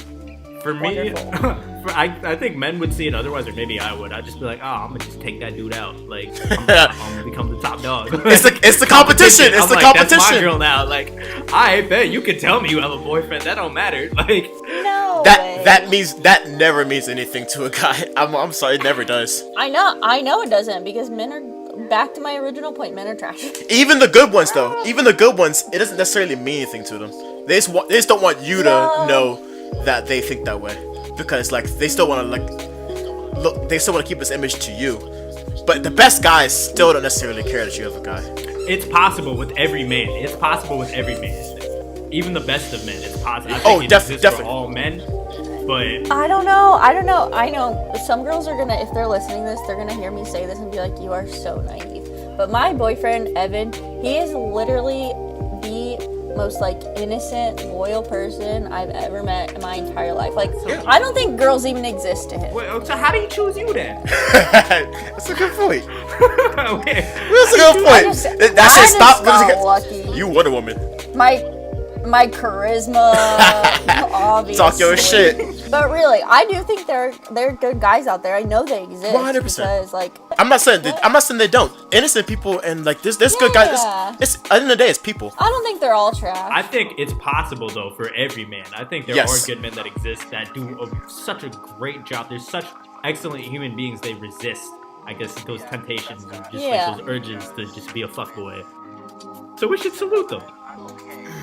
For me, Wonderful. I think men would see it otherwise, or maybe I would. I'd just be like, oh, I'm gonna just take that dude out. Like, I'm gonna become the top dog. It's the competition. It's I'm the like, competition. That's my girl now. Like, I bet you can tell me you have a boyfriend. That don't matter. Like, No way. That never means anything to a guy. I'm sorry, it never does. I know it doesn't because men are back to my original point. Men are trash. Even the good ones though, even the good ones, it doesn't necessarily mean anything to them. They just don't want you to No. know that they think that way because like they still want to like look. They still want to keep this image to you. But the best guys still don't necessarily care that you have a guy. it's possible with every man. It's possible with every man. Even the best of men, it's possible. I think Oh, it definitely. exists for all men. But I don't know. I know some girls are gonna, if they're listening to this, they're gonna hear me say this and be like, you are so naive. But my boyfriend, Evan, he is literally the most like innocent, loyal person I've ever met in my entire life. Like, I don't think girls even exist to him. wait, so how do you choose you then? That's a good point. Okay. That's a good I point. just- That's I it. Stop. just got lucky. You Wonder Woman. My charisma, obviously. Talk your shit. But really, I do think there are good guys out there. I know they exist 100%. because like I'm not saying they don't. Innocent people and like there's good guys. Yeah. It's at the end of the day, it's people. I don't think they're all trash. I think it's possible though for every man. I think there Yes. are good men that exist that do such a great job. There's such excellent human beings, they resist, I guess, those temptations and just Yeah. like those urges to just be a fuckboy. So we should salute them.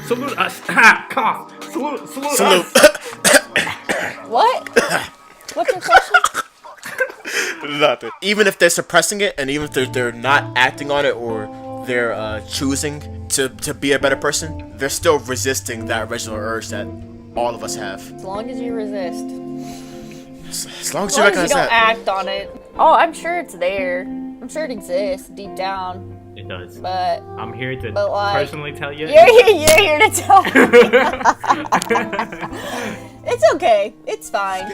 Salute us. Ha! Cough. Salute us. What? What's your question? Nothing. Even if they're suppressing it, and even if they're not acting on it, or they're choosing to be a better person, they're still resisting that original urge that all of us have. As long as you resist. As long as As you long as you recognize don't that. act on it. Oh, I'm sure it's there. I'm sure it exists deep down. It does. But I'm here to But, like, personally tell you. you're here to tell me. It's okay. It's fine.